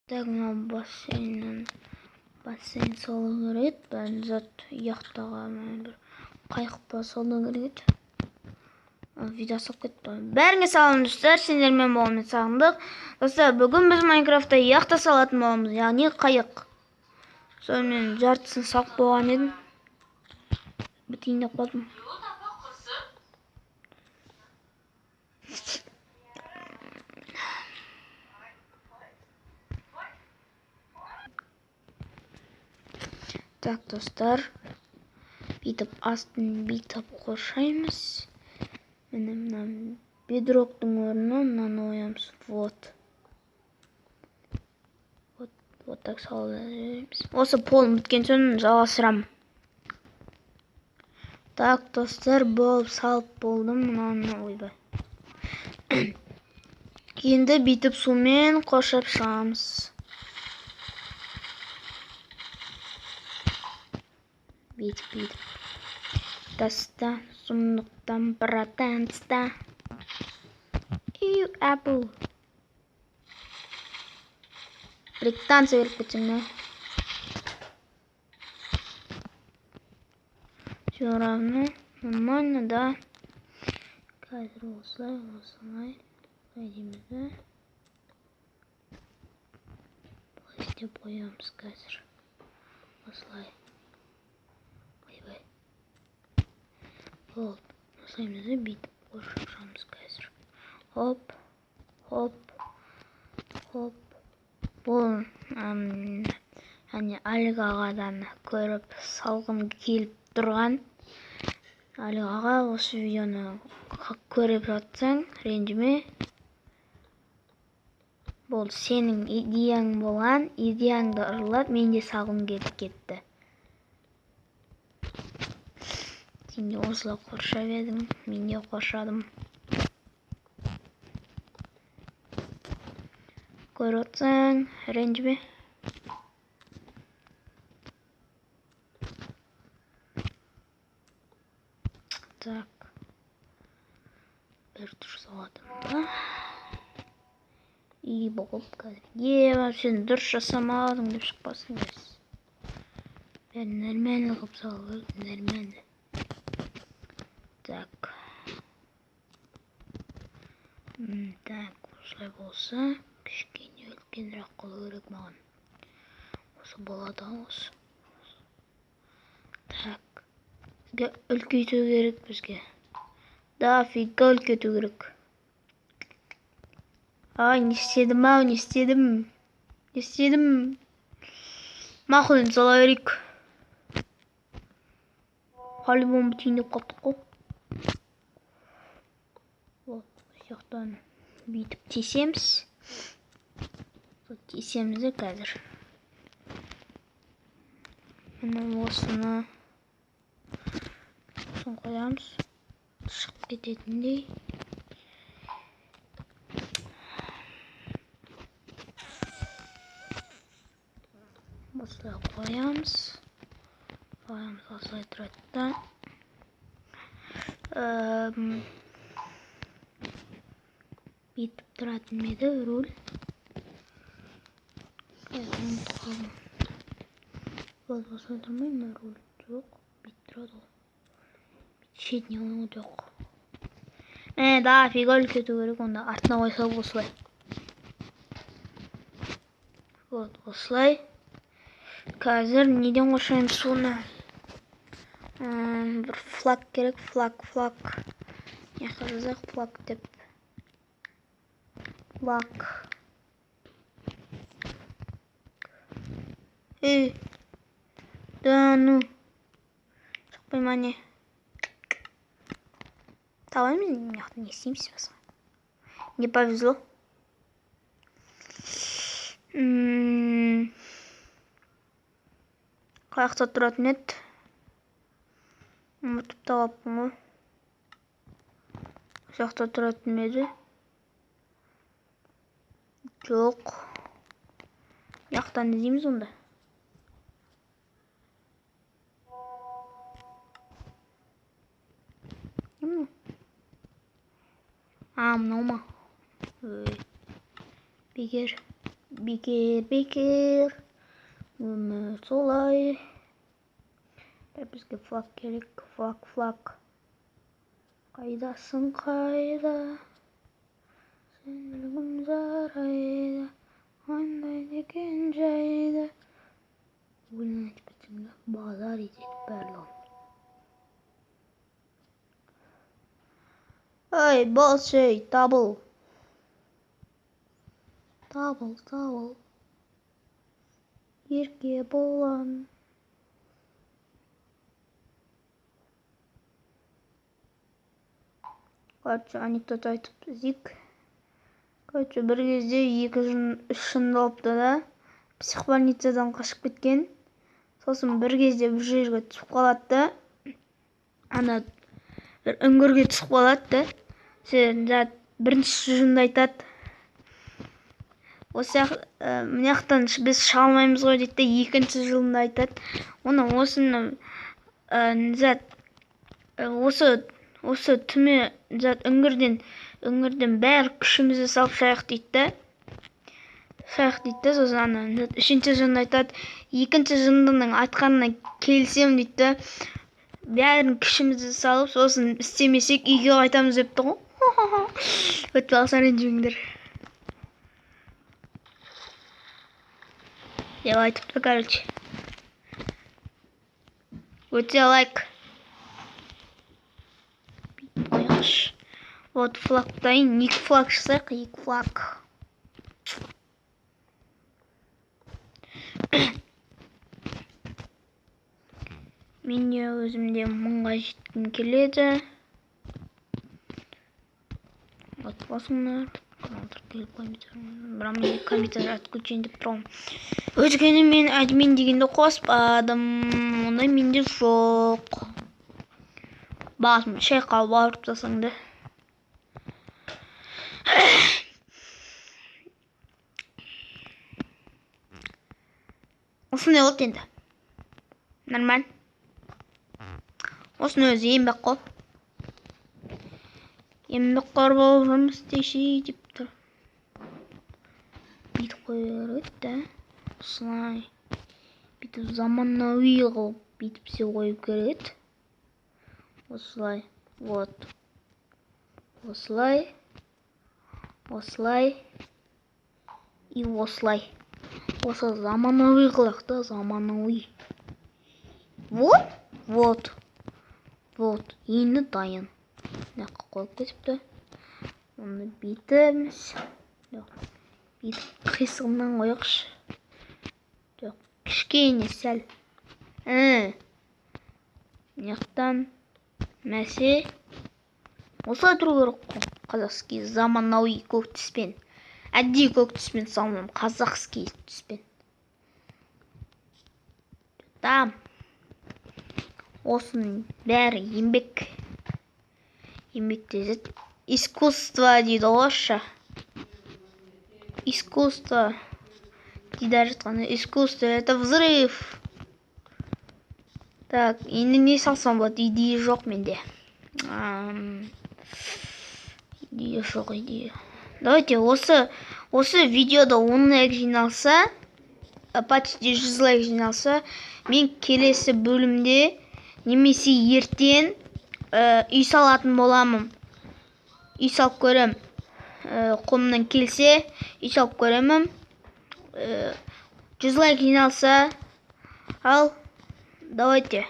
Так, мына бассейн салу керек. Ben zat яхтаға бір қайықпа салу керек. Видео салып кетті. Бәріңе салам достар, сендермен боламын сағындық. Достар, бүгін біз Майнкрафтта яхта салатын боламыз, яғни қайық. Сонымен жартысын салып болған едім. Бітейін деп қалдым. Так, достар, бүйтіп астын бүйтіп қоршаймыз. Мына бедроктың орнына мынаны қоямыз. Вот так саламыз. Осы полым біткен соң жалғастырамын. Так, достар, болып салып болдым. Мынаны ойбай. Енді бүйтіп сумен қоршап шығамыз. Бүйтіп. Таста, сұмдықтан братанста. Apple. Британцы веріп кетсің, да? Все равно, нормально, да? Қазір осылай. Қайдеміз, да? Бұлай істеп қоямыз қазір. Осылай. Ойбай. Болды. Осылаймыз, да? Бүйтіп қоршап шығамыз қазір. Хоп. Бұл Алик ағадан көріп салғым келіп тұрған. Алик аға, осы видеоны көріп жатсаң, ренжіме. Бұл сенің идеяң болған, идеяңды ұрлап, мен де салғым келіп кетті. Сен де осылай қоршап едің, мен де қоршадым. Көріп жатсаң, ренжіме. Так. Бір дұрыс салатым да. И болып қазір. Сен дұрыс жасамадың деп шықпасын. Бәрі нормально қып салып, нормально. Так. Так, осылай болса, кішкене үлкенірек қылу керек маған. Осы болады осы. Так. Бізге үлкейту керек бізге. Да, фига үлкейту керек. Ай, не істедім. Мақұл, енді сала берейік. Қалибон бітейін деп қалдық қой. Сияқтан бүйтіп тесеміз. Тесемізді қазір. Мына осыны қоямыз. Шығып кететіндей. Осылай қоямыз. Осылай тұрады да. Бүйтіп тұратын меді руль. Осылай тұрмай ма руль? Жоқ, бүйтіп тұрады ғой. Шетіне оның жоқ. Да, фига үлкету керек, онда артына қойса осылай. Вот, осылай. Қазір неден қоршаймыз соны? Бір флаг керек, флаг. Яққа жазақ флаг деп. Флаг. Да, ну. Шықпай ма не? Табаймыз, не істейміз басқа. Не повезло. Қаяқта тұратын еді. Ұмытып тағаппын ғой. Қаяқта тұратын еді. Жоқ. Яқтан іздейміз онда. Мынау ма? Бегер. Бекер. Өмір солай. Бізге флаг керек. Флаг. Қайдасың қайда? Сен білгім жарайды. Қандай екен жайды. Өлең айтып кетсем, базар етеді барлығын. Ой, бол şey, табыл. Табыл. Ерке болан. Короче, анекдот айтып зик. Короче, бір кезде 2 жын болыпты да, психбольницадан қашып кеткен. Сосын бір кезде бір жерге түсіп қалады да, ана бір үңгірге түсіп қалады да, сен бірінші жынды айтады. Осы мынаяқтан біз шыға алмаймыз ғой дейді де, екінші жынды айтады. Осыны осы түме үңгірден бәрі күшімізді салып шайық дейді де, сосын үшінші жынды айтады. Екінші жындының айтқанына келісем дейді де, бәрін күшімізді салып, сосын істемесек үйге қайтамыз депті ғой. Өтіп алса ренжімеңдер. Деп айтыпты, короче. Өте лайк. Қойғыш. Вот флагтайын. 2 флаг шықсақ, 2 флаг. Мен де өзімде 1000-ға жеткім келеді. Отбасыңдар. Каналдар келіп қоймайсың. Бірақ мен компьютер отключен деп тұрмын. Өйткені мен админ дегенді қоспадым. Ондай менде жоқ. Басым шайқал барып тасаңды. Осындай от енді. Нормаль. Осыны өзі еңбек қол. Еңбек қор болып жұмыс істейші деп тұр. Бүйтіп қойып өтті. Осылай. Бүйтіп заманауи қылып бүйтіп все қойып керек. Осылай. Вот. Осылай. И осылай. Осы заманауи қылықты, заманауи. Вот. Енді дайын. Наққа қойып кетіпті. Оны бүйтіміз. Бүйтіп қисығынан қойықшы. Кішкене сәл. Нақтан мәсе. Осылай тұру керек қой. Қазақский заманауи көк түспен. Әдейі көк түспен салмам. Қазақский түспен. Там. Осының бәрі еңбек. Еңбектезет. Искусство дейді орысша. Искусство. Дейді жатқаны. Искусство это взрыв. Так, енді не салсам болады? Идея жоқ менде. Идея жоқ, идея. Давайте осы видеода 10 лайк жиналса, почти 100 лайк жиналса, мен келесі бөлімде немесе ертең үй салатын боламын. Үй салып көрем. Қолымнан келсе, үй салып көремін. 100 лайк жиналса, ал давайте.